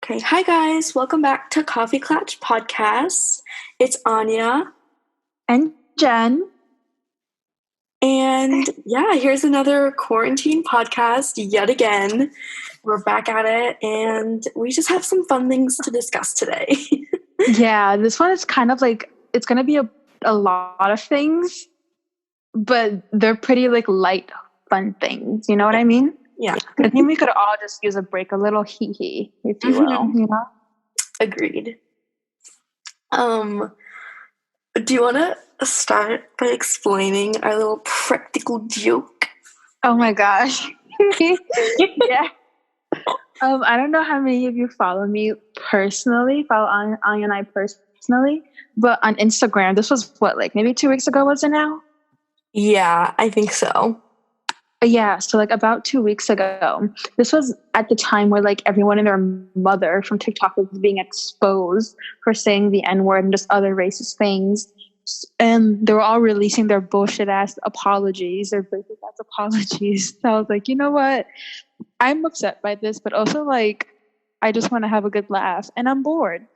Okay, hi guys, welcome back to Coffee Klatch Podcast. It's Anya, And Jen. and here's another quarantine podcast yet again. We're back at it, and we just have some fun things to discuss today. Yeah, this one is kind of like, it's going to be a lot of things, but they're pretty like light, fun things. You know what I mean? Yeah. I think we could all just use a break, a little hee-hee, if you will, you know? Agreed. Do you want to start by explaining our little practical joke? Oh my gosh. Yeah. I don't know how many of you follow me personally, follow Anya and I personally, but on Instagram, this was what, like maybe 2 weeks ago, was it now? Yeah, I think so. Yeah, so like about 2 weeks ago, this was at the time where like everyone and their mother from TikTok was being exposed for saying the N-word and just other racist things. And they were all releasing their bullshit ass apologies, their racist ass apologies. So I was like, you know what? I'm upset by this, but also like, I just want to have a good laugh and I'm bored.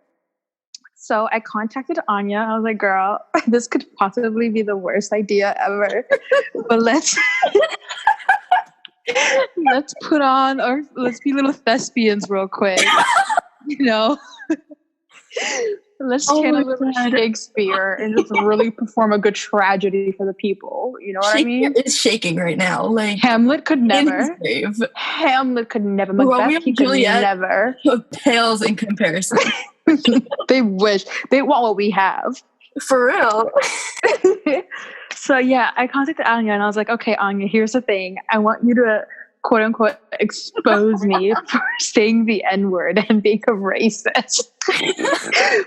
So I contacted Anya. I was like, girl, this could possibly be the worst idea ever. But let's put on, or let's be little thespians real quick. You know? Let's channel a little Shakespeare and just really perform a good tragedy for the people. You know what I mean? Shakespeare is shaking right now. Like Hamlet could never. Hamlet could never. Macbeth, he could never. Pales in comparison. They wish. They want what we have. For real. So yeah, I contacted Anya and I was like, okay, Anya, here's the thing. I want you to quote unquote expose me for saying the N-word and being a racist.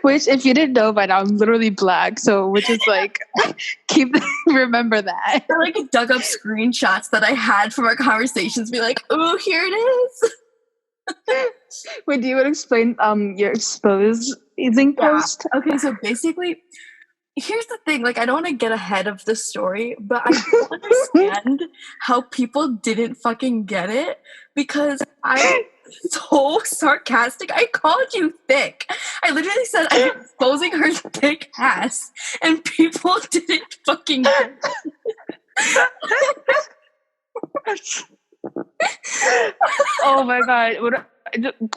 Which, if you didn't know by now, I'm literally black. So, which is like, remember that. I like dug up screenshots that I had from our conversations, be like, oh, here it is. Wait, do you want to explain your exposing post? Okay, so basically, here's the thing. Like, I don't want to get ahead of the story, but I don't understand how people didn't fucking get it, because I'm so sarcastic. I called you thick. I literally said I'm exposing her thick ass, and people didn't fucking get it. Oh my god.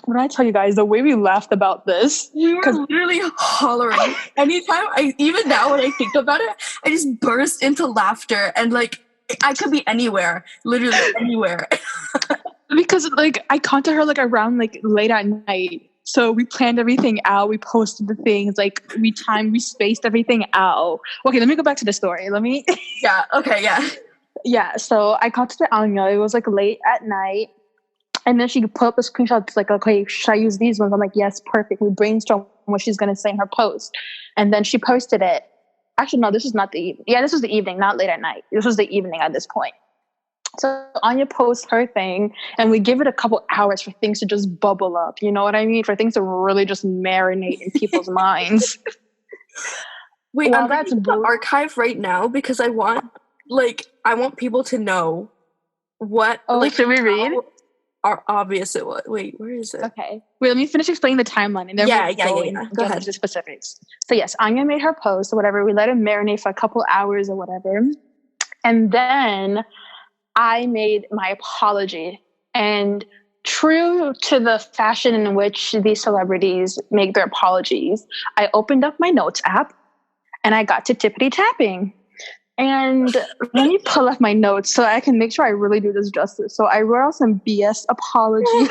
When I tell you guys the way we laughed about this, we were literally hollering. Anytime, even now when I think about it, I just burst into laughter, and like I could be anywhere, literally anywhere. Because like I contacted her like around like late at night. So we planned everything out. We posted the things, like we spaced everything out. Okay, let me go back to the story. Yeah, okay, yeah. Yeah, so I contacted Anya. It was like late at night. And then she put up a screenshot. It's like, okay, should I use these ones? I'm like, yes, perfect. We brainstormed what she's going to say in her post. And then she posted it. Actually, no, this is not the evening. Yeah, this was the evening, not late at night. This was the evening at this point. So Anya posts her thing, and we give it a couple hours for things to just bubble up. You know what I mean? For things to really just marinate in people's minds. Wait, I'm going to archive right now because I want people to know what. Oh, should we read? Are obvious it was. Wait, where is it? Okay. Wait, let me finish explaining the timeline and then Go ahead. Into the specifics. So yes, Anya made her post or whatever. We let it marinate for a couple hours or whatever. And then I made my apology. And true to the fashion in which these celebrities make their apologies, I opened up my notes app and I got to tippity tapping. And let me pull up my notes so I can make sure I really do this justice. So I wrote out some BS apologies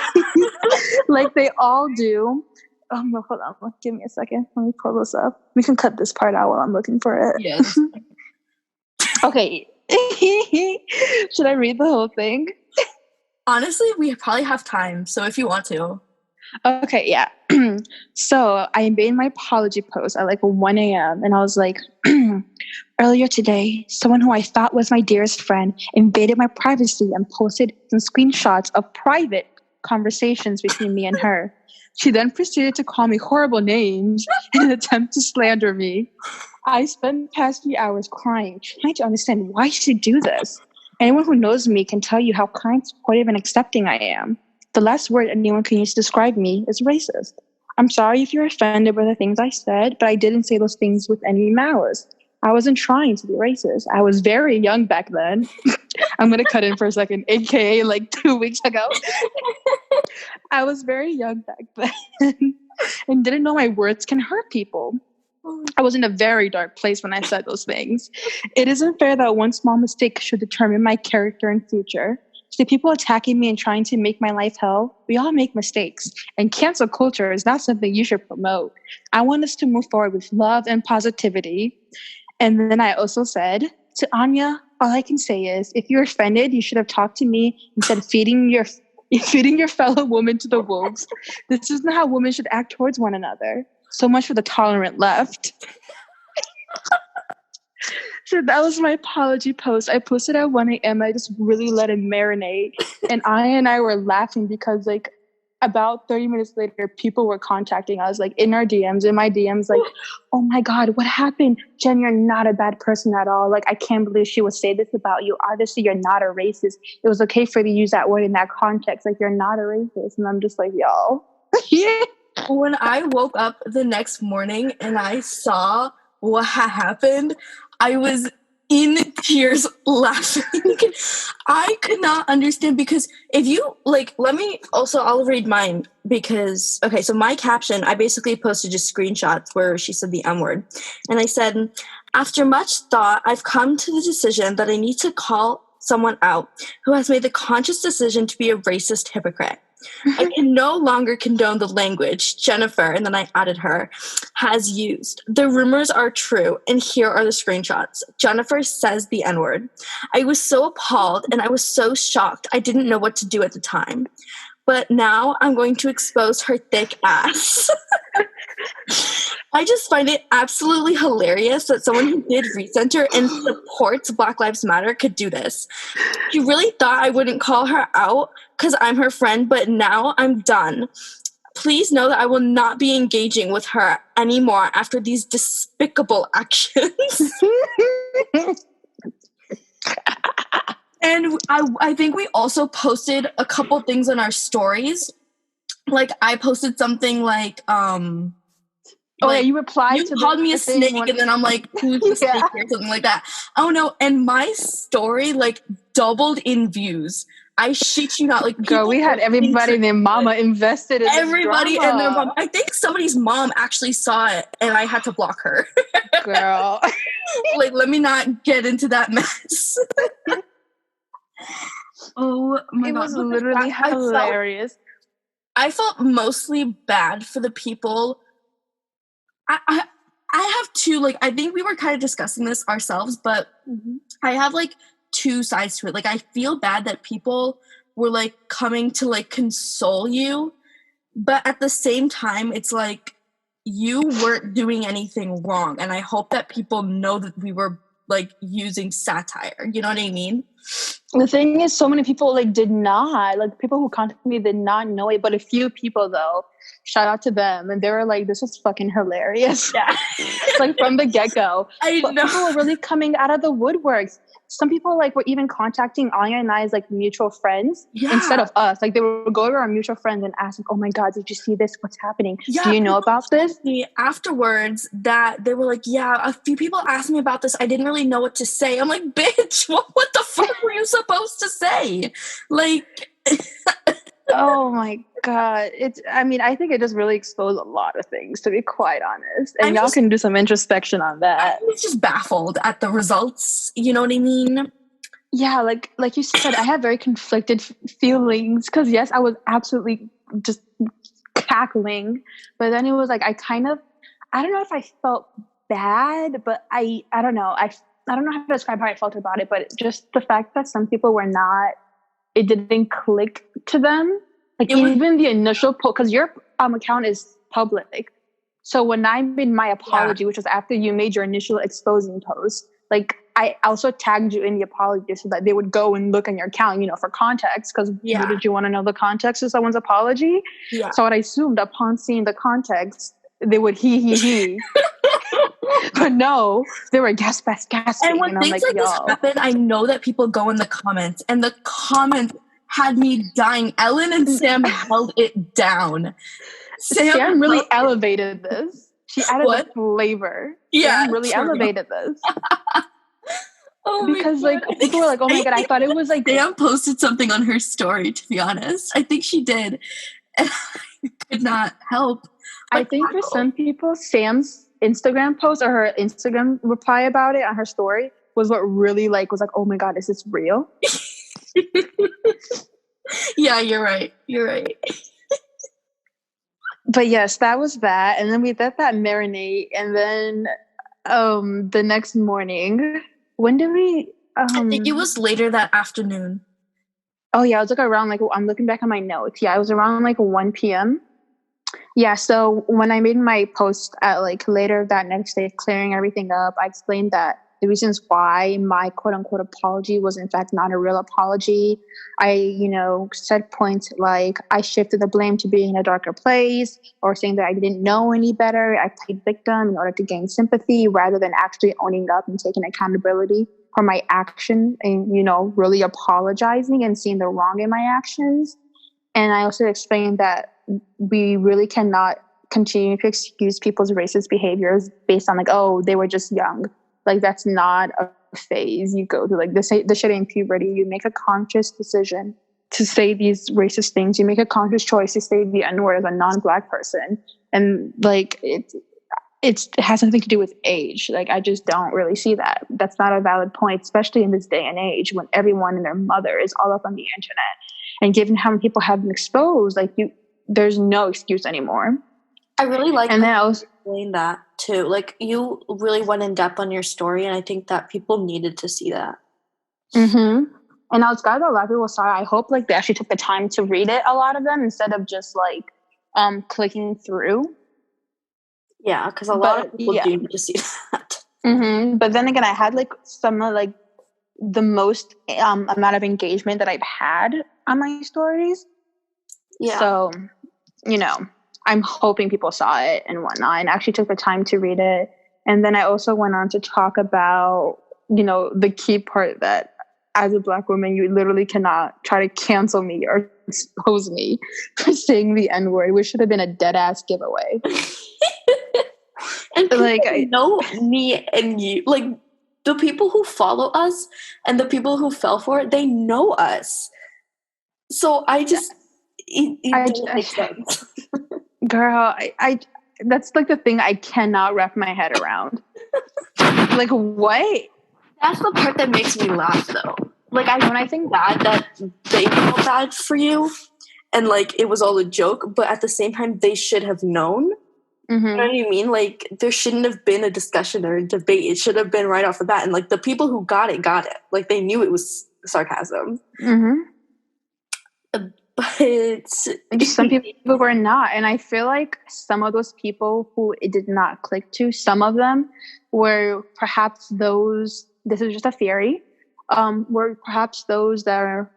like they all do. Oh, hold on. Give me a second. Let me pull this up. We can cut this part out while I'm looking for it. Yes. Okay. Should I read the whole thing? Honestly, we probably have time. So if you want to. Okay, yeah. So I made my apology post at like 1 a.m. and I was like, earlier today, someone who I thought was my dearest friend invaded my privacy and posted some screenshots of private conversations between me and her. She then proceeded to call me horrible names in an attempt to slander me. I spent the past few hours crying, trying to understand why she'd do this. Anyone who knows me can tell you how kind, supportive, and accepting I am. The last word anyone can use to describe me is racist. I'm sorry if you're offended by the things I said, but I didn't say those things with any malice. I wasn't trying to be racist. I was very young back then. I'm going to cut in for a second, aka like 2 weeks ago. I was very young back then and didn't know my words can hurt people. I was in a very dark place when I said those things. It isn't fair that one small mistake should determine my character and future. To people attacking me and trying to make my life hell, we all make mistakes. And cancel culture is not something you should promote. I want us to move forward with love and positivity. And then I also said to Aanya, all I can say is, if you're offended, you should have talked to me instead of feeding your fellow woman to the wolves. This isn't how women should act towards one another. So much for the tolerant left. So that was my apology post. I posted at 1 a.m. I just really let it marinate. And Aya and I were laughing because like about 30 minutes later, people were contacting us like in our DMs, in my DMs, like, oh my God, what happened? Jen, you're not a bad person at all. Like, I can't believe she would say this about you. Obviously, you're not a racist. It was okay for you to use that word in that context. Like, you're not a racist. And I'm just like, y'all. Yeah. When I woke up the next morning and I saw what had happened, I was in tears laughing. I could not understand because if you like, I'll read mine because, okay, so my caption, I basically posted just screenshots where she said the M word. And I said, after much thought, I've come to the decision that I need to call someone out who has made the conscious decision to be a racist hypocrite. I can no longer condone the language Jennifer, and then I added her, has used. The rumors are true, and here are the screenshots. Jennifer says the N-word. I was so appalled, and I was so shocked I didn't know what to do at the time. But now I'm going to expose her thick ass. I just find it absolutely hilarious that someone who did recenter and supports Black Lives Matter could do this. She really thought I wouldn't call her out because I'm her friend, but now I'm done. Please know that I will not be engaging with her anymore after these despicable actions. And I think we also posted a couple things on our stories. Like, I posted something like, yeah, you replied you called me a snake, and then I'm like, who's the snake or something like that. Oh no, and my story like doubled in views. I shit you not. Like, girl, we had everybody and their mama invested in everybody and their mom. I think somebody's mom actually saw it, and I had to block her. Girl, like, let me not get into that mess. Oh my God, it was literally hilarious. I felt mostly bad for the people. I have two, like, I think we were kind of discussing this ourselves, but I have like two sides to it. Like, I feel bad that people were like coming to like console you, but at the same time, it's like you weren't doing anything wrong. And I hope that people know that we were like using satire. You know what I mean? The thing is, so many people like did not, like people who contacted me did not know it, but a few people though, shout out to them, and they were like, this was fucking hilarious. Yeah. Like from the get-go. But know. People were really coming out of the woodworks. Some people like were even contacting Anya and I as like mutual friends instead of us. Like they would go to our mutual friends and ask, like, oh my God, did you see this? What's happening? Yeah, do you know about this? Afterwards, that they were like, yeah, a few people asked me about this. I didn't really know what to say. I'm like, bitch, what the fuck were you supposed to say? Like, oh my God. I think it just really exposed a lot of things, to be quite honest. And y'all can do some introspection on that. I was just baffled at the results. You know what I mean? Yeah, like you said, I had very conflicted feelings because yes, I was absolutely just cackling, but then it was like I don't know if I felt bad, but I don't know. I don't know how to describe how I felt about it, but just the fact that some people were not, it didn't click to them. Like even the initial post, because your account is public. So when I made my apology, which was after you made your initial exposing post, like I also tagged you in the apology so that they would go and look on your account, for context, because did you want to know the context of someone's apology? Yeah. So I assumed upon seeing the context, they would he. But no, they were gasping. And when things like this happen, I know that people go in the comments, and the comments had me dying. Ellen and Sam held it down. Sam really elevated this. She added the flavor. Yeah, Sam really elevated this. Oh because like people were like, oh my god, I thought it was like Sam posted something on her story, to be honest. I think she did. And I could not help. I think for some people, Sam's Instagram post or her Instagram reply about it on her story was what really like was like, oh my god, is this real? Yeah, you're right. You're right. But yes, that was that. And then we did that marinate. And then the next morning, when did we I think it was later that afternoon. Oh yeah, it was like around like I'm looking back on my notes. Yeah, it was around like 1 p.m. Yeah, so when I made my post at like later that next day, clearing everything up, I explained that the reasons why my quote unquote apology was in fact not a real apology. I, said points like I shifted the blame to being in a darker place, or saying that I didn't know any better. I played victim in order to gain sympathy rather than actually owning up and taking accountability for my action and, really apologizing and seeing the wrong in my actions. And I also explained that we really cannot continue to excuse people's racist behaviors based on like, oh, they were just young. Like, that's not a phase you go through. Like, this shit ain't puberty. You make a conscious decision to say these racist things. You make a conscious choice to say the N-word as a non-Black person. And like, it has nothing to do with age. Like, I just don't really see that. That's not a valid point, especially in this day and age when everyone and their mother is all up on the internet. And given how many people have been exposed, like there's no excuse anymore. I really like and then I was explain that too. Like, you really went in depth on your story, and I think that people needed to see that. Mm-hmm. And I was glad that a lot of people saw it. I hope like they actually took the time to read it, a lot of them, instead of just like clicking through. Yeah, because a lot of people do need to see that. Mm-hmm. But then again, I had like some of like the most amount of engagement that I've had on my stories. Yeah. So, I'm hoping people saw it and whatnot and actually took the time to read it. And then I also went on to talk about, the key part that as a Black woman, you literally cannot try to cancel me or expose me for saying the N-word, which should have been a dead ass giveaway. And like, I know me and you, like the people who follow us and the people who fell for it, they know us. So I just, it don't make sense. Girl, I that's like the thing I cannot wrap my head around. Like, what? That's the part that makes me laugh, though. Like, when I think that they felt bad for you, and like it was all a joke, but at the same time, they should have known. Mm-hmm. You know what I mean? Like, there shouldn't have been a discussion or a debate. It should have been right off the bat. And like the people who got it. Like, they knew it was sarcasm. Mm-hmm. But some people were not. And I feel like some of those people who it did not click to, some of them were perhaps those, this is just a theory, were perhaps those that are,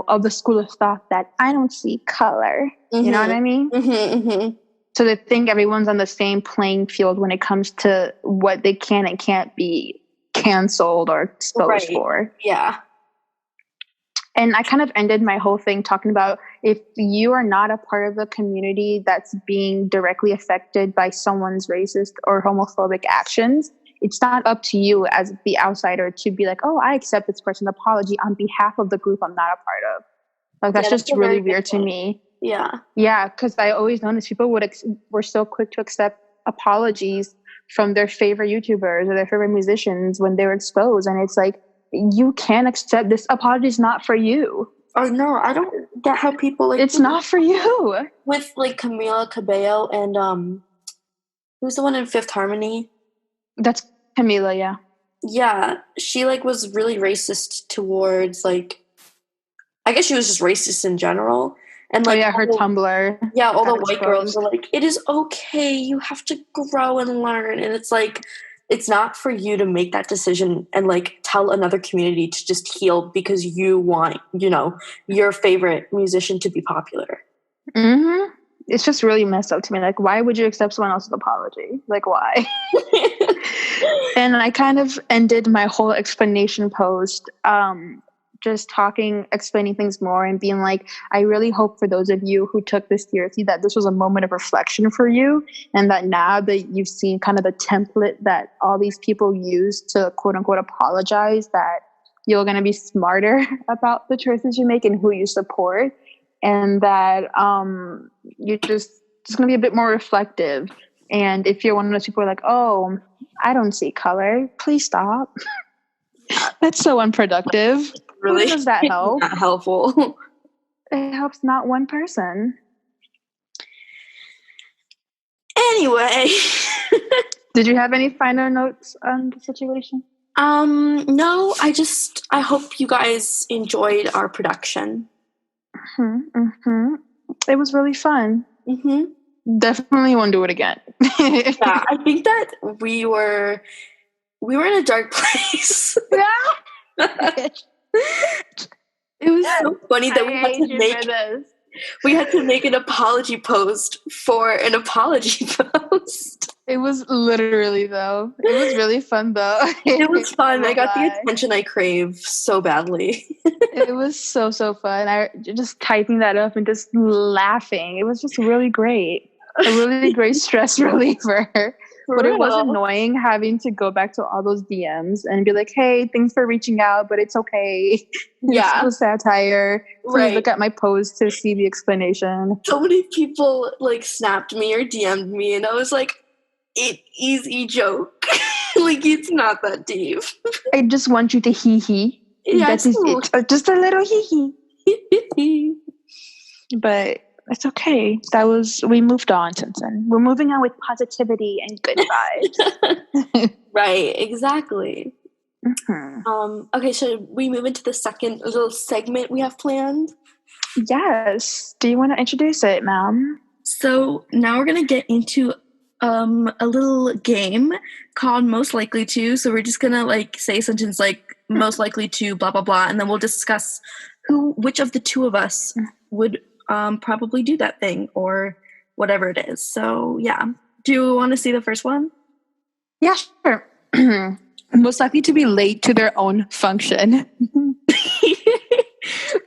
of the school of thought that I don't see color. Mm-hmm. You know what I mean? Mm-hmm, mm-hmm. So they think everyone's on the same playing field when it comes to what they can and can't be canceled or exposed for. Yeah. And I kind of ended my whole thing talking about if you are not a part of the community that's being directly affected by someone's racist or homophobic actions, it's not up to you as the outsider to be like, oh, I accept this person's apology on behalf of the group I'm not a part of. Like, that's just really weird to me. Yeah. Yeah, because I always noticed people were so quick to accept apologies from their favorite YouTubers or their favorite musicians when they were exposed. And it's like, you can't accept this apology is not for you. Oh no, I don't get how people like it's not for you. With like Camila Cabello and who's the one in Fifth Harmony? That's Camila, yeah. Yeah, she like was really racist towards like, I guess she was just racist in general. And like, her Tumblr. Yeah, all the white girls were like, it is okay, you have to grow and learn. And it's like, it's not for you to make that decision and like tell another community to just heal because you want, your favorite musician to be popular. Mm-hmm. It's just really messed up to me. Like, why would you accept someone else's apology? Like, why? And I kind of ended my whole explanation post just talking, explaining things more, and being like, I really hope for those of you who took this seriously that this was a moment of reflection for you, and that now that you've seen kind of the template that all these people use to quote unquote apologize, that you're going to be smarter about the choices you make and who you support, and that you're just going to be a bit more reflective. And if you're one of those people who are like, oh, I don't see color, please stop. That's so unproductive. Really? Who does that help? Not helpful. It helps not one person. Anyway. Did you have any final notes on the situation? No, I hope you guys enjoyed our production. It was really fun. Definitely won't do it again. Yeah, I think that we were in a dark place. Yeah. It was so funny that we had to make an apology post for an apology post. It was literally, though. It was really fun, though. It was fun. I got the attention I crave so badly. It was so fun. I just typing that up and just laughing. It was just really great. A really great stress reliever. But it was annoying having to go back to all those DMs and be like, hey, thanks for reaching out, but it's okay. Yeah. It's satire. Please look at my post to see the explanation. So many people like snapped me or DM'd me, and I was like, easy joke. Like, it's not that deep. I just want you to hee-hee. Yeah, that is it. Just a little hee-hee. But it's okay. We moved on since then. We're moving on with positivity and good vibes. Right, exactly. Okay, should we move into the second little segment we have planned? Yes. Do you want to introduce it, ma'am? So now we're going to get into a little game called Most Likely To. So we're just going to like say a sentence like most likely to blah, blah, blah. And then we'll discuss which of the two of us would probably do that thing or whatever it is. So yeah. Do you want to see the first one? Yeah, sure. Most likely to be late to their own function.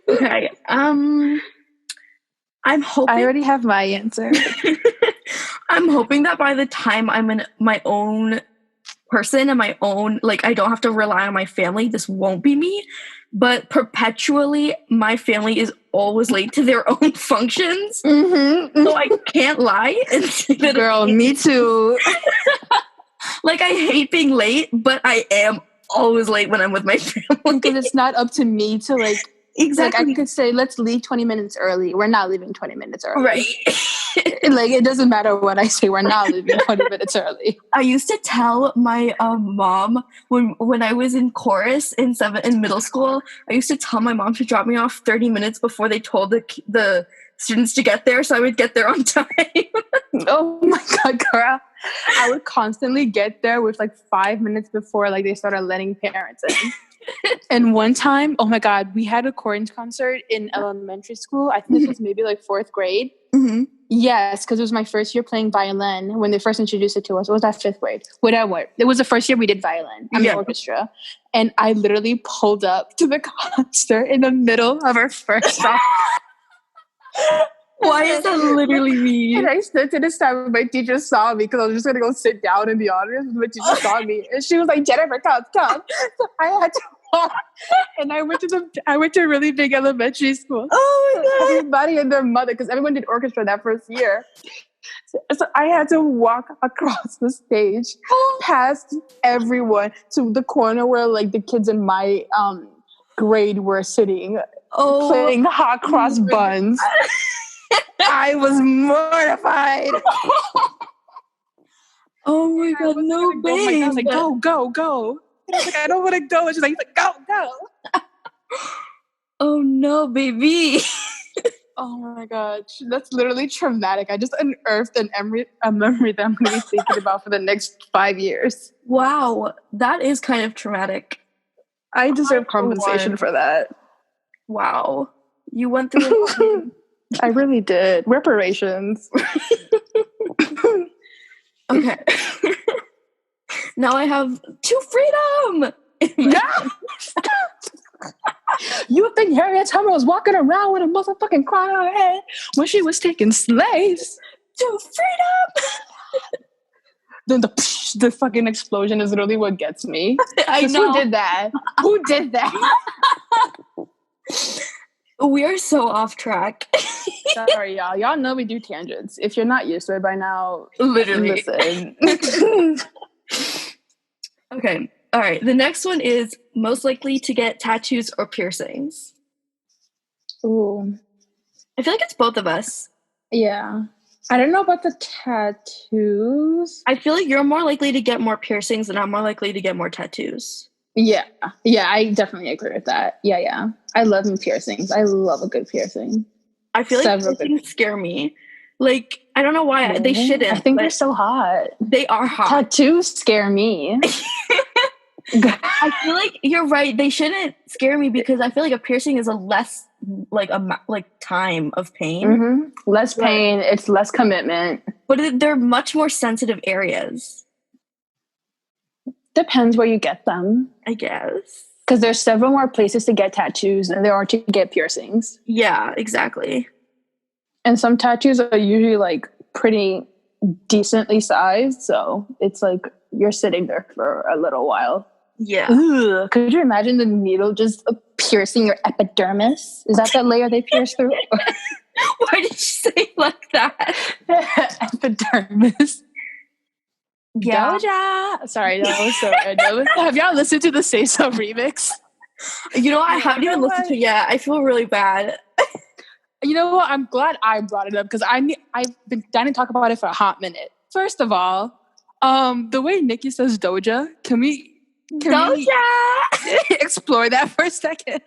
Okay. I'm hoping. I already have my answer. I'm hoping that by the time I'm in my own person and my own, like, I don't have to rely on my family, this won't be me. But perpetually, my family is always late to their own functions. So I can't lie and say that. Girl, me too. Like, I hate being late, but I am always late when I'm with my family. Because it's not up to me to like. Exactly. Like I could say, let's leave 20 minutes early. We're not leaving 20 minutes early. Right. Like, it doesn't matter what I say. We're not leaving 20 minutes early. I used to tell my mom when I was in chorus in middle school, I used to tell my mom to drop me off 30 minutes before they told the students to get there, so I would get there on time. Oh my God, girl. I would constantly get there with like 5 minutes before like they started letting parents in. And one time, oh my God, we had a chorus concert in elementary school. I think this was maybe like 4th grade. Yes, because it was my first year playing violin when they first introduced it to us. Or was that 5th grade? Whatever. It was the first year we did violin. Orchestra. And I literally pulled up to the concert in the middle of our first song. Why is that literally me? And I stood to the side when my teacher saw me because I was just going to go sit down in the audience. My teacher saw me. And she was like, Jennifer, come. So I had to walk. And I went to a really big elementary school. Oh my God. Everybody and their mother, because everyone did orchestra that first year. So I had to walk across the stage, past everyone, to the corner where like the kids in my grade were sitting, playing hot cross buns. I was mortified. Oh my God, no, babe. I was like, go. And I was like, I don't want to go. And she's like, go. Oh no, baby. Oh my God. That's literally traumatic. I just unearthed a memory that I'm going to be thinking about for the next 5 years. Wow, that is kind of traumatic. I deserve compensation for that. Wow. You went through it. I really did. Reparations. Okay. Now I have 2 freedom. You think Harriet Tubman was walking around with a motherfucking crown on her head when she was taking slaves to freedom? Then the fucking explosion is literally what gets me. I know. Who did that? Who did that? We are so off track. Sorry, y'all. Y'all know we do tangents. If you're not used to it by now, literally. listen. Okay. All right. The next one is most likely to get tattoos or piercings. Ooh. I feel like it's both of us. Yeah. I don't know about the tattoos. I feel like you're more likely to get more piercings and I'm more likely to get more tattoos. Yeah. Yeah, I definitely agree with that. Yeah. I love piercings. I love a good piercing. I feel like piercings scare me. Like, I don't know why. Really? They shouldn't. I think they're so hot. They are hot. Tattoos scare me. I feel like you're right. They shouldn't scare me because I feel like a piercing is a less time of pain. Mm-hmm. Less pain. It's less commitment. But they're much more sensitive areas. Depends where you get them, I guess. Because there's several more places to get tattoos than there are to get piercings. Yeah, exactly. And some tattoos are usually like pretty decently sized, so it's like you're sitting there for a little while. Yeah. Ugh. Could you imagine the needle just piercing your epidermis? Is that the layer they pierce through? Why did you say it like that? Epidermis. Yeah. Doja. Sorry, that was so random. Have y'all listened to the Say So remix? You know, I haven't even listened to it yet. I feel really bad. You know what? I'm glad I brought it up because I've been dying to talk about it for a hot minute. First of all, the way Nikki says Doja, can we explore that for a second?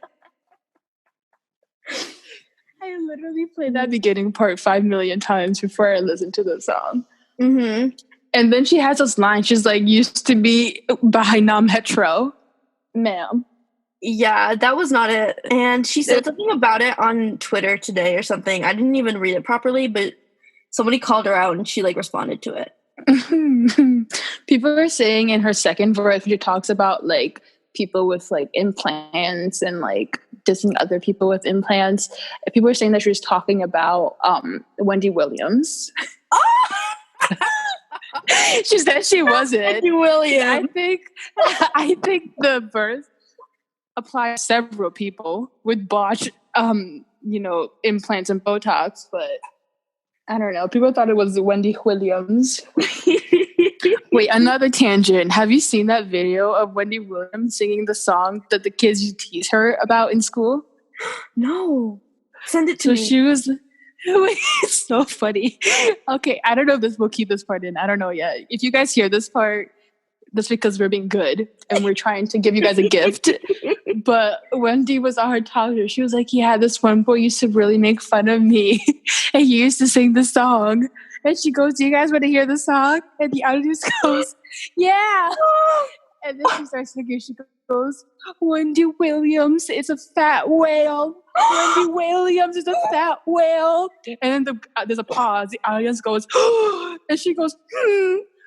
I literally played that beginning part 5 million times before I listened to the song. Mm-hmm. And then she has this line. She's like, used to be behind Metro. Ma'am. Yeah, that was not it. And she said something about it on Twitter today or something. I didn't even read it properly, but somebody called her out and she responded to it. People are saying in her second verse, she talks about people with implants and dissing other people with implants. People are saying that she was talking about Wendy Williams. She said she wasn't. Wendy Williams. I think the verse applies to several people with botched implants and Botox, but I don't know. People thought it was Wendy Williams. Wait, another tangent. Have you seen that video of Wendy Williams singing the song that the kids used to tease her about in school? No. Send it to me. She was... It's so funny. Okay, I don't know if we'll keep this part in. I don't know yet. If you guys hear this part, that's because we're being good and we're trying to give you guys a gift. But Wendy was on her talk show. She was like, yeah, this one boy used to really make fun of me. And he used to sing the song. And she goes, do you guys want to hear the song? And the audience goes, yeah. And then she starts singing. She goes, Wendy Williams is a fat whale. Wendy Williams is a fat whale. And then there's a pause. The audience goes, and she goes,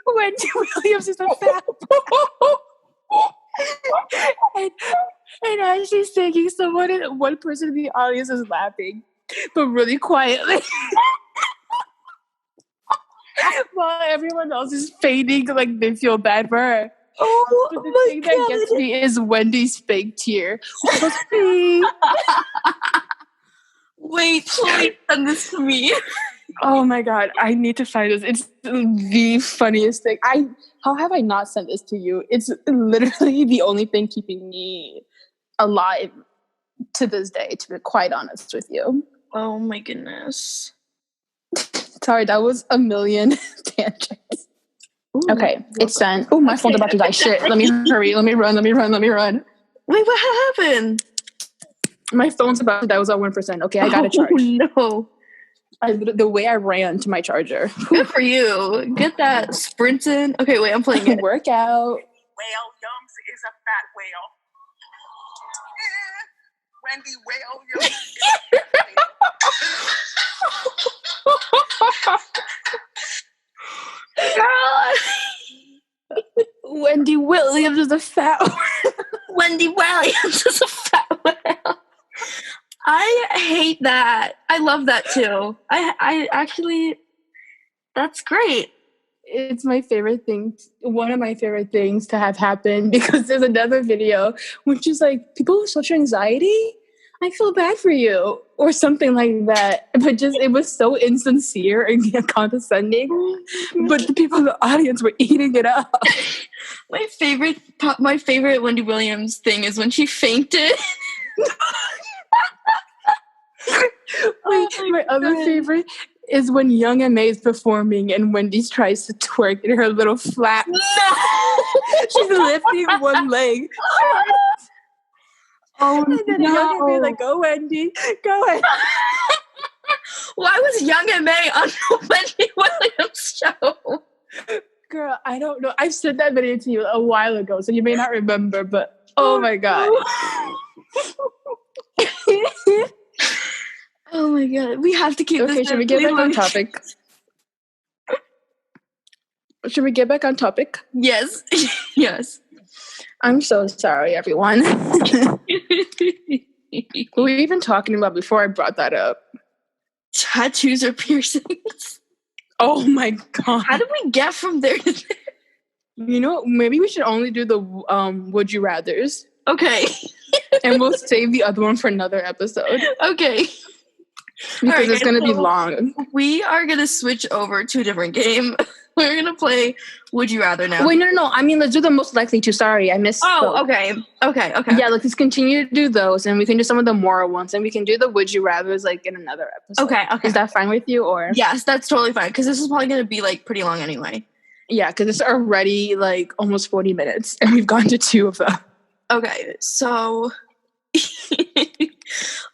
Wendy Williams is a fat and as she's singing, one person in the audience is laughing, but really quietly. While everyone else is fainting like they feel bad for her. But the thing that gets me is Wendy's fake tear. She goes, Wait, please send this to me. Oh my god, I need to find this. It's the funniest thing. How have I not sent this to you? It's literally the only thing keeping me alive to this day, to be quite honest with you. Oh my goodness. Sorry, that was a million tangents. Ooh, okay, it's sent. Oh, my phone's about to die. Shit, let me hurry. Let me run. Wait, what happened? My phone's about to die. It was at 1%. Okay, I got to charge. Oh, no. The way I ran to my charger. Good for you. Get that sprinting. Okay, wait, I'm playing it. Workout. Whale Yums is a fat whale. Wendy Whale Yums is Wendy Williams is a fat Wendy Williams is a fat I hate that. I love that too. I actually, that's great. It's my favorite thing. One of my favorite things to have happen because there's another video which is like people with social anxiety. I feel bad for you, or something like that. But just it was so insincere and condescending. But the people in the audience were eating it up. My favorite Wendy Williams thing is when she fainted. Wait, my other favorite is when Young M.A. is performing and Wendy tries to twerk in her little flap. No! She's lifting one leg. Oh, and then Young M.A. is like, go Wendy, go Wendy. Why was Young M.A. on the Wendy Williams show? Girl, I don't know. I've sent that video to you a while ago, so you may not remember, but oh my god. Oh my god. We have to keep this. Okay, should we get back on topic? Should we get back on topic? Yes. Yes. I'm so sorry, everyone. What were we even talking about before I brought that up? Tattoos or piercings? Oh my god. How did we get from there to there? You know, maybe we should only do the Would You Rathers. Okay. And we'll save the other one for another episode. Okay. Because it's going to be long. We are going to switch over to a different game. We're going to play Would You Rather now. Wait, no. I mean, let's do the most likely to. Sorry, I missed. Oh, okay. Yeah, let's continue to do those, and we can do some of the moral ones, and we can do the Would You Rathers like in another episode. Okay. Is that fine with you, or? Yes, that's totally fine, because this is probably going to be like pretty long anyway. Yeah, because it's already like almost 40 minutes, and we've gone to 2 of them. Okay, so...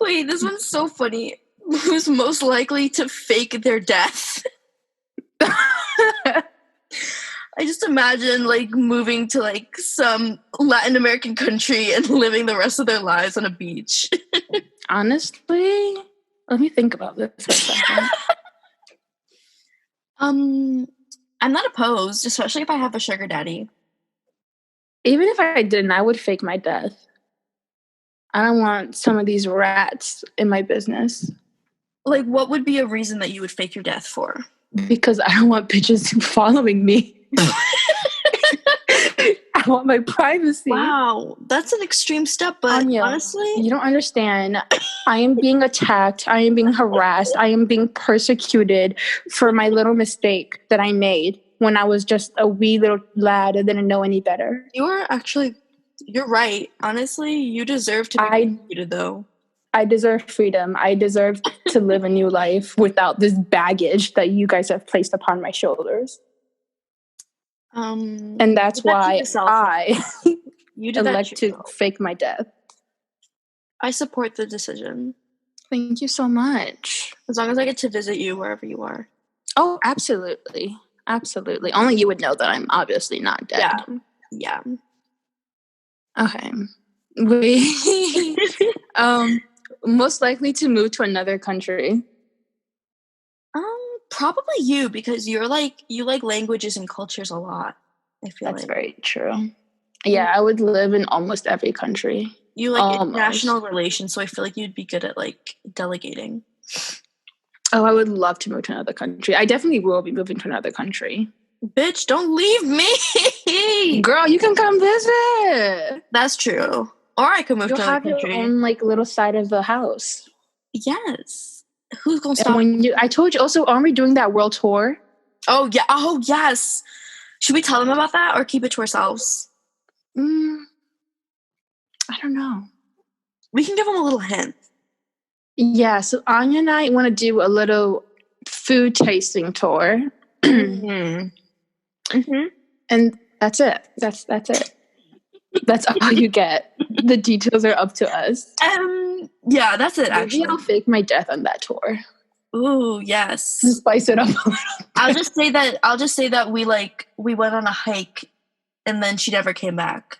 Wait, this one's so funny. Who's most likely to fake their death? I just imagine like moving to like some Latin American country and living the rest of their lives on a beach. Honestly, let me think about this for a second. I'm not opposed, especially if I have a sugar daddy. Even if I didn't, I would fake my death. I don't want some of these rats in my business. Like, what would be a reason that you would fake your death for? Because I don't want bitches following me. I want my privacy. Wow, that's an extreme step, but Anya, honestly... You don't understand. I am being attacked. I am being harassed. I am being persecuted for my little mistake that I made when I was just a wee little lad and didn't know any better. You're right. Honestly, you deserve to be persecuted, though. I deserve freedom. I deserve to live a new life without this baggage that you guys have placed upon my shoulders. And that's why I elect to fake my death. I support the decision. Thank you so much. As long as I get to visit you wherever you are. Oh, absolutely. Absolutely. Only you would know that I'm obviously not dead. Yeah. Okay. Most likely to move to another country. Probably you, because you like languages and cultures a lot. I feel that's very true. Yeah, I would live in almost every country. You like international relations, so I feel like you'd be good at like delegating. Oh, I would love to move to another country. I definitely will be moving to another country. Bitch, don't leave me. Girl, you can come visit. That's true. Or I could move to another country. You'll have your own like little side of the house. Yes. Who's gonna stop? I told you also, aren't we doing that world tour? Oh yeah. Oh yes. Should we tell them about that or keep it to ourselves? I don't know. We can give them a little hint. Yeah, so Anya and I want to do a little food tasting tour. And that's it. That's it. That's all you get. The details are up to us. Yeah, that's it. Actually, maybe I'll fake my death on that tour. Ooh, yes. Spice it up a little. I'll just say that we went on a hike, and then she never came back.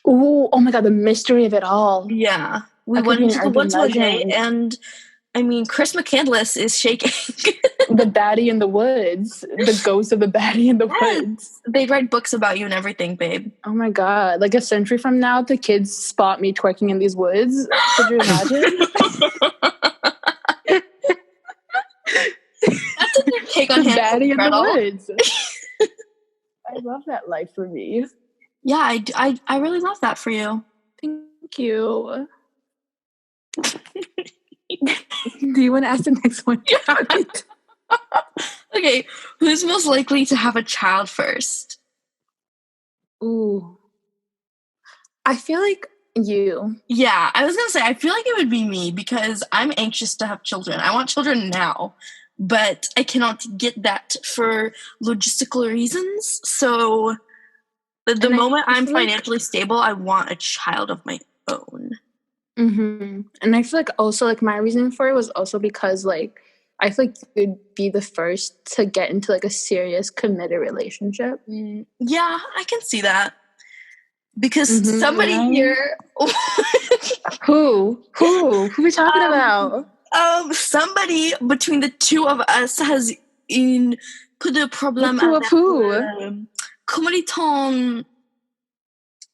Ooh, oh my god, the mystery of it all. Yeah, we went into the woods one day, and I mean, Chris McCandless is shaking. The baddie in the woods. The ghost of the baddie in the woods. They write books about you and everything, babe. Oh my God. Like a century from now, the kids spot me twerking in these woods. Could you imagine? That's a good take on The Hansel baddie and in the Gretel. woods. I love that life for me. Yeah, I really love that for you. Thank you. Do you want to ask the next one? Okay, who's most likely to have a child first? Ooh. I feel like you. Yeah, I was gonna say, I feel like it would be me because I'm anxious to have children. I want children now, but I cannot get that for logistical reasons. So the moment I'm financially stable, I want a child of my own. Mm-hmm. And I feel like also like my reason for it was also because like I feel like you'd be the first to get into like a serious committed relationship. Yeah, I can see that. Because somebody here Who are we talking about? Somebody between the two of us has put a problem The two of who? Comment étant,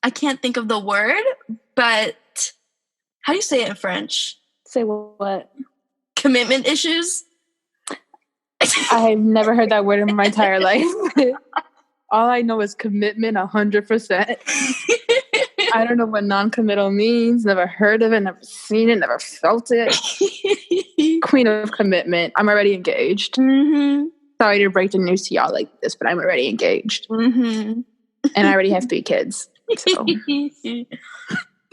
I can't think of the word, but how do you say it in French? Say what? Commitment issues? I've never heard that word in my entire life. All I know is commitment 100%. I don't know what non-committal means. Never heard of it, never seen it, never felt it. Queen of commitment. I'm already engaged. Mm-hmm. Sorry to break the news to y'all like this, but I'm already engaged. Mm-hmm. And I already have 3 kids. So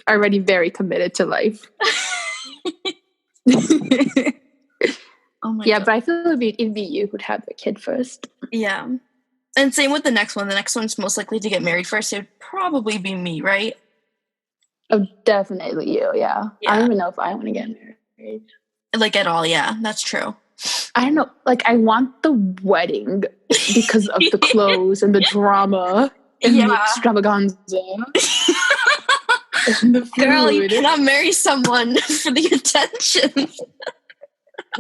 already very committed to life. Oh my God. God. But I feel it'd be you who'd have the kid first. Yeah. And same with the next one. The next one's most likely to get married first. It would probably be me, right? Oh, definitely you, yeah. I don't even know if I want to get married. Like at all, yeah. That's true. I don't know. Like, I want the wedding because of the clothes and the drama and the extravaganza. And the food. Girl, you cannot marry someone for the attention.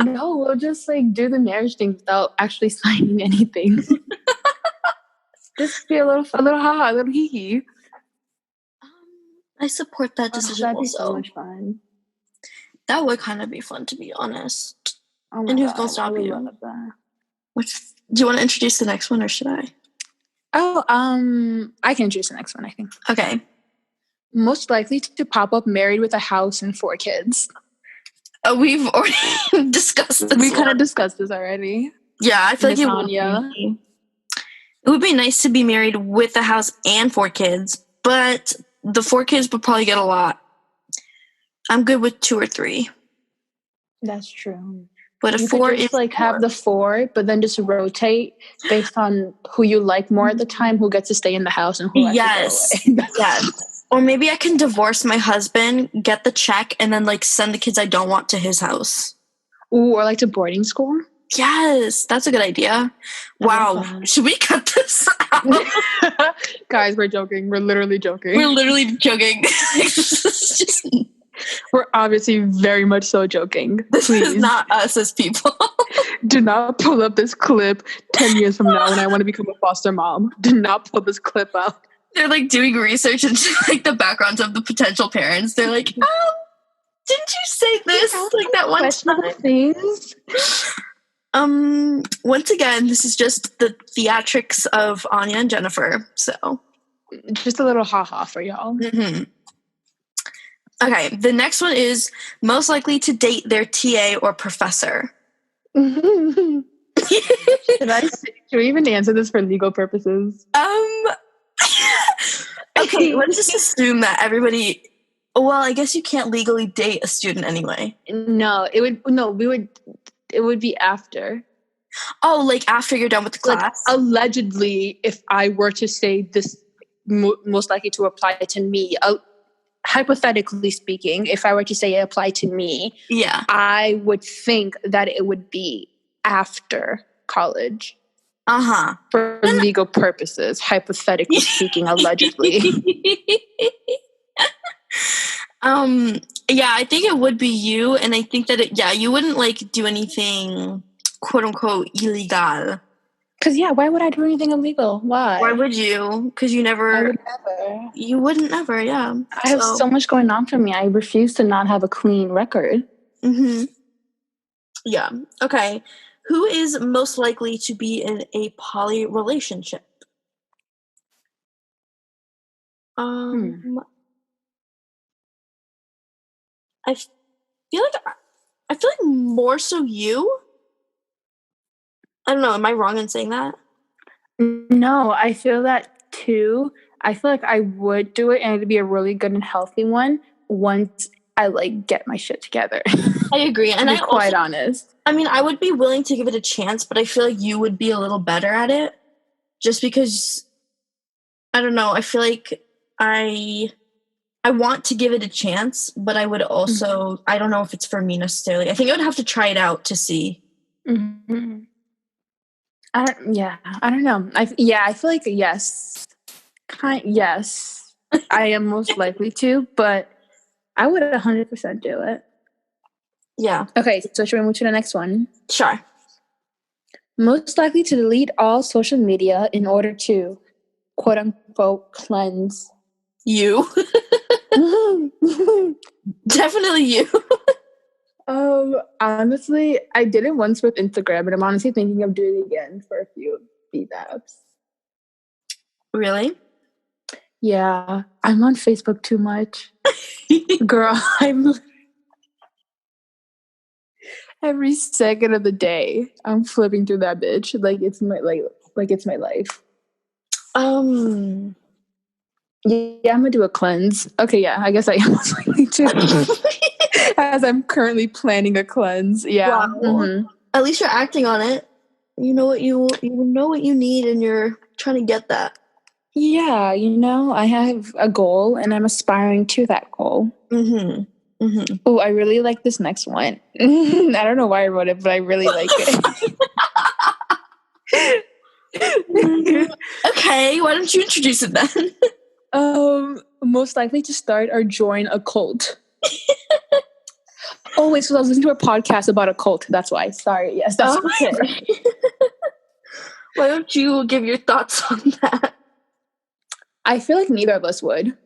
No, we'll just like do the marriage thing without actually signing anything. Just be a little ha, a little hee hee. I support that decision. That'd be also so much fun. That would kind of be fun, to be honest. Oh my and who's God, gonna stop you? Love that. Do you want to introduce the next one, or should I? Oh, I can introduce the next one, I think. Okay. Most likely to pop up married with a house and 4 kids. We've already discussed this. We kind of discussed this already. Yeah, I feel like Aanya. It would be nice to be married with a house and 4 kids, but the 4 kids would probably get a lot. I'm good with 2 or 3. That's true. But you 4 could just is like have the 4, but then just rotate based on who you like more at the time, who gets to stay in the house and who has to go away. Yes. Or maybe I can divorce my husband, get the check, and then like send the kids I don't want to his house. Ooh, or like to boarding school. Yes, that's a good idea. Wow. Should we cut this out? Guys, we're joking. We're literally joking. We're literally joking. We're obviously very much so joking. This is not us as people. Do not pull up this clip 10 years from now when I want to become a foster mom. Do not pull this clip out. They're like doing research into like the backgrounds of the potential parents. They're like, oh, didn't you say this like that one time? Things. Once again, this is just the theatrics of Anya and Jennifer. So just a little ha-ha for y'all. Mm-hmm. Okay, the next one is most likely to date their TA or professor. Should we even answer this for legal purposes? Okay, let's just assume that everybody. Well, I guess you can't legally date a student anyway. No, it would be after. Oh, like after you're done with the class? Like, allegedly, if I were to say this most likely to apply to me, hypothetically speaking, if I were to say it applied to me, yeah, I would think that it would be after college. For legal purposes, hypothetically speaking, allegedly. Yeah, I think it would be you, and I think that you wouldn't like do anything quote unquote illegal. Because, why would I do anything illegal? Why Why? would you? Because you I never, would never. you wouldn't ever, yeah. I have so much going on for me. I refuse to not have a clean record. Yeah. Okay. Who is most likely to be in a poly relationship? I feel like more so you. I don't know. Am I wrong in saying that? No, I feel that too. I feel like I would do it, and it'd be a really good and healthy one once I like get my shit together. I agree, and to be quite honest. I mean, I would be willing to give it a chance, but I feel like you would be a little better at it, just because. I don't know. I feel like I want to give it a chance, but I would also. I don't know if it's for me necessarily. I think I would have to try it out to see. Mm-hmm. I don't know. I feel like yes. Yes, I am most likely to, but I would 100% do it. Yeah. Okay, so should we move to the next one? Sure. Most likely to delete all social media in order to, quote unquote, cleanse. You. Definitely you. Honestly, I did it once with Instagram, and I'm honestly thinking of doing it again for a few of these apps. Really? Yeah, I'm on Facebook too much. Girl, every second of the day, I'm flipping through that bitch like it's my it's my life. Yeah, I'm gonna do a cleanse. Okay, yeah, I guess I am most likely to. As I'm currently planning a cleanse. Yeah. Wow. Mm-hmm. At least you're acting on it. You know what you know what you need, and you're trying to get that. Yeah, I have a goal, and I'm aspiring to that goal. Oh, I really like this next one. I don't know why I wrote it, but I really like it. Okay, why don't you introduce it then? Most likely to start or join a cult. Oh wait, so I was listening to a podcast about a cult. That's why. Sorry. Yes, that's okay. Why don't you give your thoughts on that? I feel like neither of us would.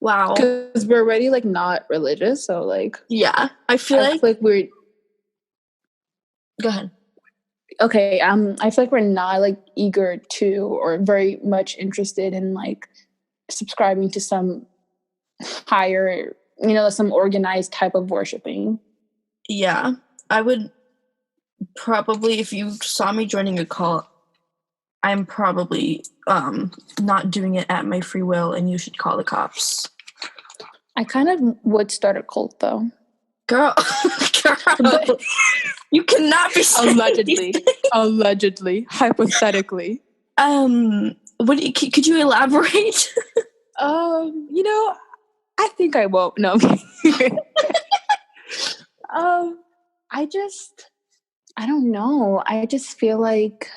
Wow. Because we're already like not religious, so like. Yeah, I feel like we're. Go ahead. Okay. I feel like we're not like eager to or very much interested in like subscribing to some higher, some organized type of worshiping. Yeah, I would probably, if you saw me joining a cult, I'm probably not doing it at my free will, and you should call the cops. I kind of would start a cult though. Girl. You cannot be allegedly, hypothetically. Could you elaborate? I think I won't. No. I don't know. I just feel like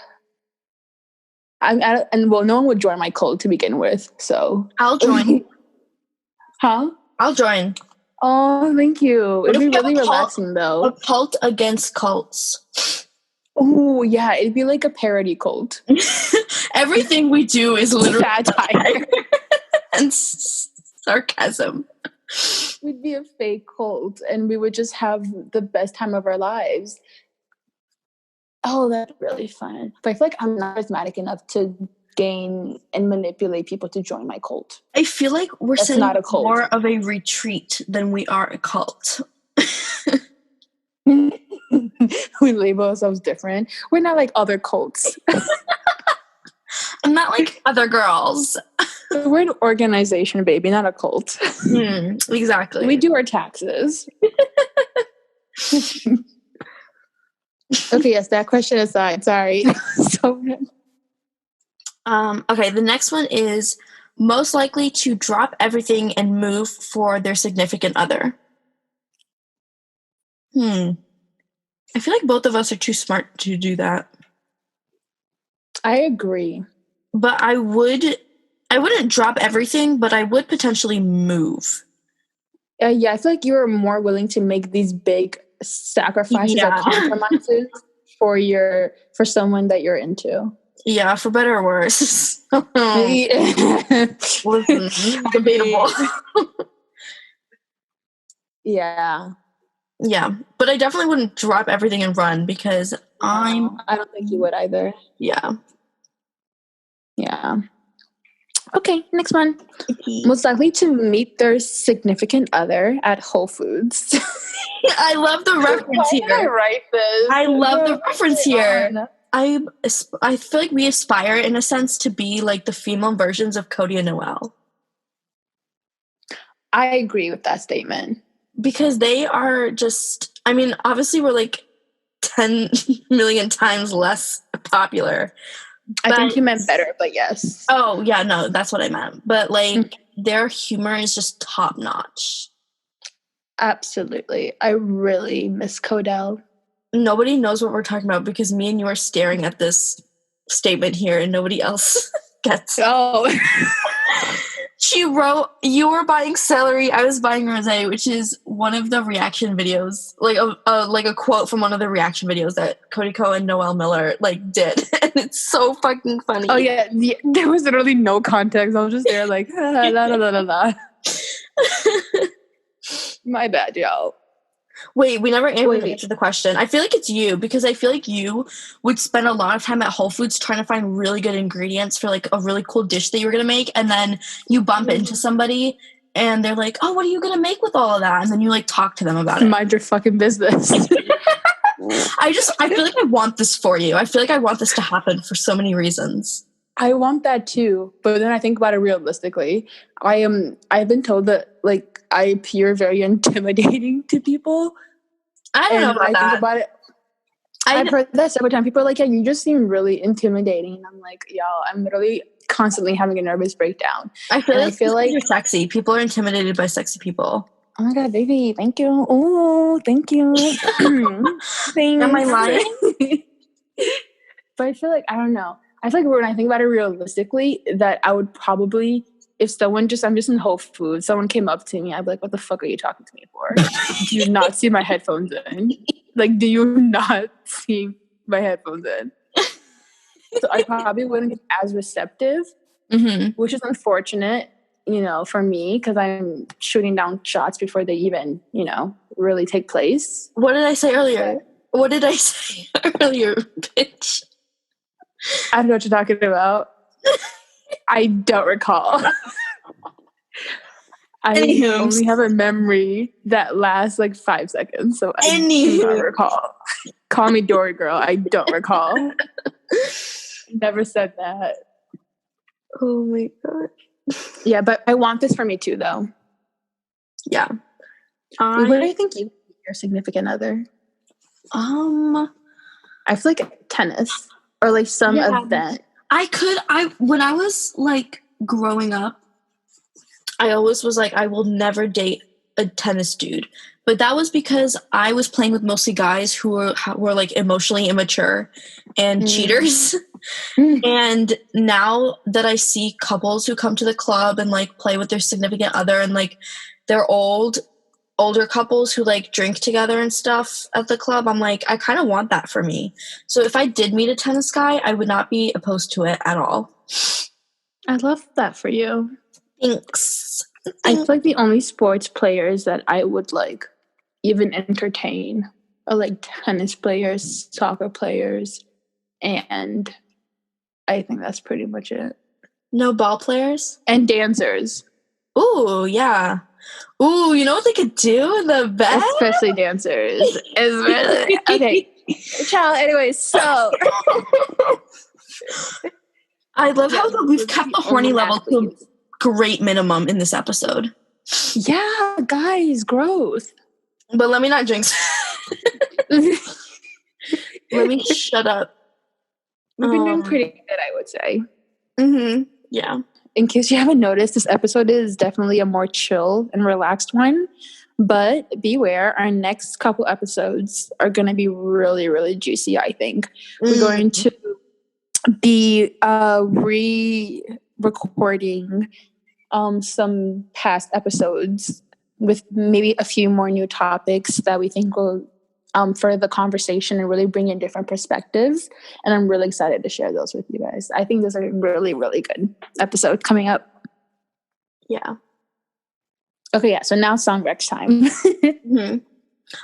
no one would join my cult to begin with. So I'll join. Huh? I'll join. Oh, thank you. It'd be really relaxing though. A cult against cults. Oh yeah, it'd be like a parody cult. Everything we do is literally satire and sarcasm. We'd be a fake cult, and we would just have the best time of our lives. Oh, that's really fun. But I feel like I'm not charismatic enough to gain and manipulate people to join my cult. I feel like we're not a cult. More of a retreat than we are a cult. We label ourselves different. We're not like other cults. I'm not like other girls. We're an organization, baby, not a cult. Exactly. We do our taxes. Okay, yes, that question aside. Sorry. Okay, the next one is most likely to drop everything and move for their significant other. I feel like both of us are too smart to do that. I agree. But I wouldn't drop everything, but I would potentially move. Yeah, I feel like you're more willing to make these big sacrifices or Yeah. compromises for someone that you're into. Yeah, for better or worse. Listen, I debatable. mean, yeah. Yeah, but I definitely wouldn't drop everything and run because I don't think you would either. Yeah. Yeah. Okay, next one. Most likely to meet their significant other at Whole Foods. I love the reference Why did I here. write this? I love the reference here. on. I feel like we aspire, in a sense, to be like the female versions of Cody and Noelle. I agree with that statement. Because they are just, I mean, obviously we're like 10 million times less popular. I think you meant better, but yes. Oh, yeah, no, that's what I meant. But like, their humor is just top notch. Absolutely. I really miss Codell. Nobody knows what we're talking about because me and you are staring at this statement here and nobody else gets it. Oh. She wrote, "You were buying celery, I was buying rosé," which is one of the reaction videos, like a quote from one of the reaction videos that Cody Ko and Noelle Miller like did, and it's so fucking funny. Oh yeah, there was literally no context. I was just there like la la la la la. My bad, y'all. Wait, we never answered the question. I feel like it's you because I feel like you would spend a lot of time at Whole Foods trying to find really good ingredients for like a really cool dish that you were going to make. And then you bump into somebody and they're like, "Oh, what are you going to make with all of that?" And then you like talk to them about it. Mind your fucking business. I feel like I want this for you. I feel like I want this to happen for so many reasons. I want that too, but then I think about it realistically. I've been told that like I appear very intimidating to people. I don't know about that. Think about it. I've heard that several times. People are like, "Yeah, you just seem really intimidating," and I'm like, "Y'all, I'm literally constantly having a nervous breakdown." I feel like you're sexy. People are intimidated by sexy people. Oh my god, baby! Thank you. Oh, thank you. Am I lying? But I feel like I don't know. I feel like when I think about it realistically, that I would probably, if I'm just in Whole Foods, someone came up to me, I'd be like, "What the fuck are you talking to me for? Do you not see my headphones in? Like, do you not see my headphones in?" So I probably wouldn't get as receptive, which is unfortunate, for me, because I'm shooting down shots before they even, really take place. What did I say earlier? Bitch? I don't know what you're talking about. I don't recall. I only have a memory that lasts like 5 seconds, so I do not recall. Call me Dory girl. I don't recall. Never said that. Oh my god. Yeah, but I want this for me too, though. Yeah. What do you think you your significant other? I feel like tennis or like some event. When I was like growing up, I always was like, I will never date a tennis dude. But that was because I was playing with mostly guys who were like emotionally immature and cheaters. And now that I see couples who come to the club and like play with their significant other and like they're older couples who like drink together and stuff at the club, I'm like, I kind of want that for me. So if I did meet a tennis guy, I would not be opposed to it at all. I love that for you. Thanks. I feel like the only sports players that I would like even entertain are like tennis players, soccer players, and I think that's pretty much it. No ball players? And dancers. Ooh, yeah. Ooh, you know what they could do? The best? Especially dancers. Okay. Child, anyways, so I love how we've kept the horny level to a great minimum in this episode. Yeah, guys, growth. But let me not jinx. Let me shut up. We've been doing pretty good, I would say. Yeah. In case you haven't noticed, this episode is definitely a more chill and relaxed one. But beware, our next couple episodes are going to be really, really juicy, I think. We're going to be re-recording some past episodes with maybe a few more new topics that we think will further the conversation and really bring in different perspectives. And I'm really excited to share those with you guys. I think there's a really, really good episode coming up. Yeah. Okay, yeah. So now song Rex time. Mm-hmm.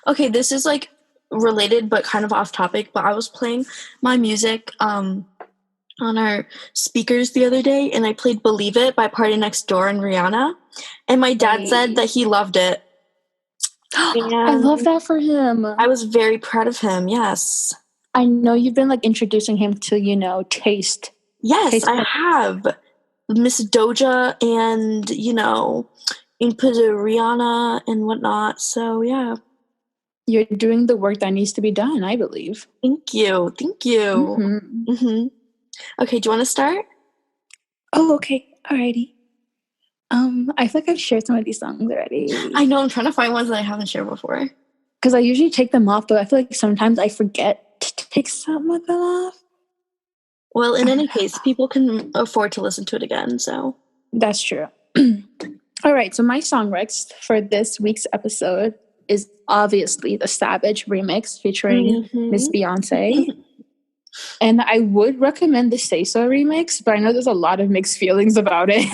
Okay, this is like related but kind of off topic, but I was playing my music on our speakers the other day, and I played Believe It by Party Next Door and Rihanna, and my dad said that he loved it. I love that for him. I was very proud of him. Yes. I know you've been like introducing him to, taste. Yes, taste I have. Miss Doja and, input Rihanna and whatnot. So, yeah. You're doing the work that needs to be done, I believe. Thank you. Mm-hmm. Mm-hmm. Okay, do you want to start? Oh, okay. Alrighty. I feel like I've shared some of these songs already. I know, I'm trying to find ones that I haven't shared before. Because I usually take them off, but I feel like sometimes I forget to take some of them off. Well, in any case, people can afford to listen to it again, so. That's true. All right, so my song Rex for this week's episode is obviously the Savage remix featuring Miss Beyonce. And I would recommend the Say So remix, but I know there's a lot of mixed feelings about it.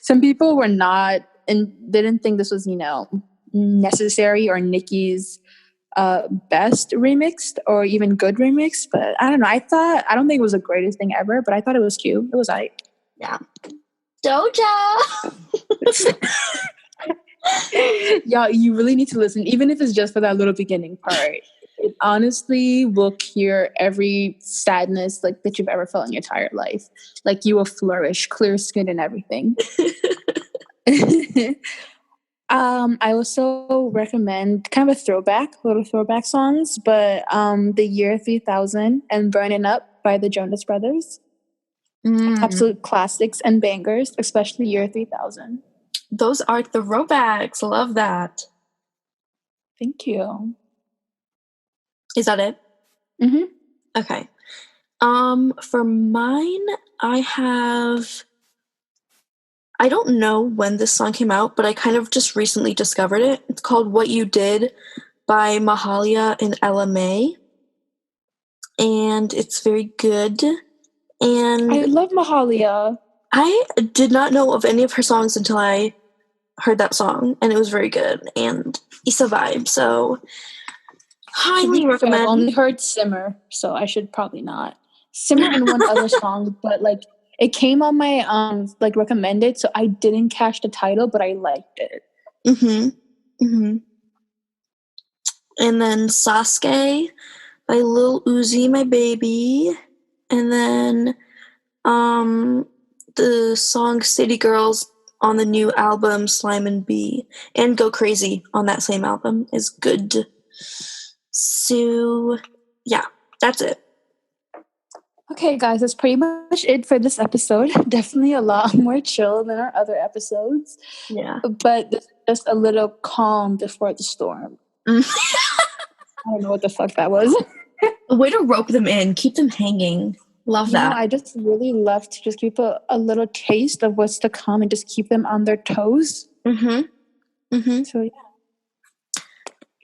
Some people were not, and they didn't think this was, necessary or Nicki's best remixed or even good remix. But I don't know. I don't think it was the greatest thing ever, but I thought it was cute. It was alright. Yeah. Doja! Y'all, you really need to listen, even if it's just for that little beginning part. It honestly will cure every sadness that you've ever felt in your entire life. Like you will flourish, clear skin and everything. I also recommend kind of little throwback songs, but The Year 3000 and Burning Up by the Jonas Brothers. Absolute classics and bangers, especially Year 3000. Those are throwbacks. Love that. Thank you. Is that it? Mm-hmm. Okay. For mine, I don't know when this song came out, but I kind of just recently discovered it. It's called What You Did by Mahalia and Ella May. And it's very good. And I love Mahalia. I did not know of any of her songs until I heard that song, and it was very good. And it's a vibe, so highly recommend. I've only heard Simmer, so I should probably not. Simmer and one other song, but it came on my recommended, so I didn't catch the title, but I liked it. And then Sasuke by Lil Uzi, My Baby, and then the song City Girls on the new album Slime and Bee, and Go Crazy on that same album is good. So yeah, that's it. Okay, guys, that's pretty much it for this episode. Definitely a lot more chill than our other episodes. Yeah. But this is just a little calm before the storm. I don't know what the fuck that was. Way to rope them in. Keep them hanging. Love that. I just really love to just keep a little taste of what's to come and just keep them on their toes. So, yeah.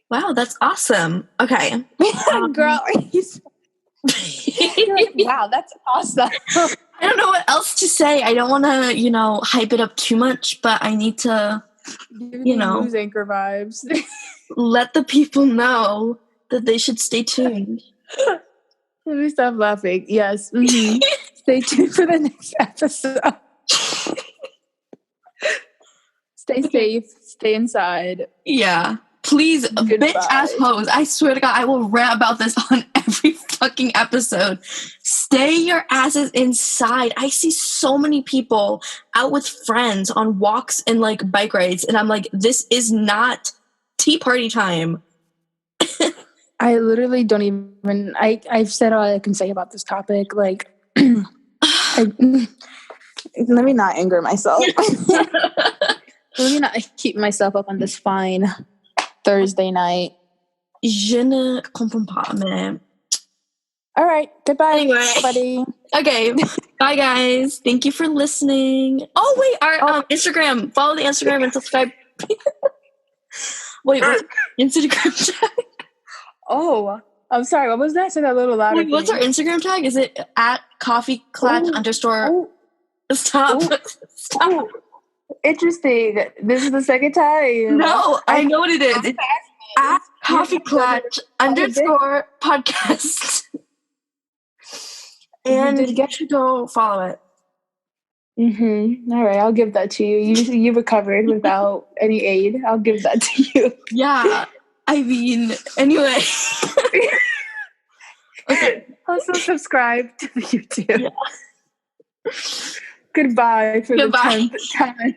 Wow, that's awesome. Okay. Girl, you're like, wow, that's awesome. I don't know what else to say. I don't want to, hype it up too much, but I need to, news anchor vibes. let the people know that they should stay tuned. Let me stop laughing. Yes. Stay tuned for the next episode. Stay safe. Stay inside. Yeah. Please, bitch-ass hoes. I swear to God, I will rant about this on every fucking episode. Stay your asses inside. I see so many people out with friends on walks and, bike rides, and I'm like, this is not tea party time. I literally don't even... I've said all I can say about this topic. Let me not anger myself. Let me not keep myself up on this fine Thursday night. Je ne comprends pas, man. All right. Goodbye, Anyway. everybody. Okay. Bye, guys. Thank you for listening. Oh, wait, our Instagram. Follow the Instagram and subscribe. Wait, what? Instagram tag? Oh, I'm sorry. What was that? Say that a little louder. Wait, what's our Instagram tag? Is it at coffeeklatch _ Stop. Stop. Oh, interesting. This is the second time. No, I know what it is. It's at coffeeklatch _ podcast. And you should go follow it. All right, I'll give that to you. You recovered without any aid. I'll give that to you. Yeah. I mean, anyway. Okay. Also subscribe to the YouTube. Yeah. Goodbye for the 10th time.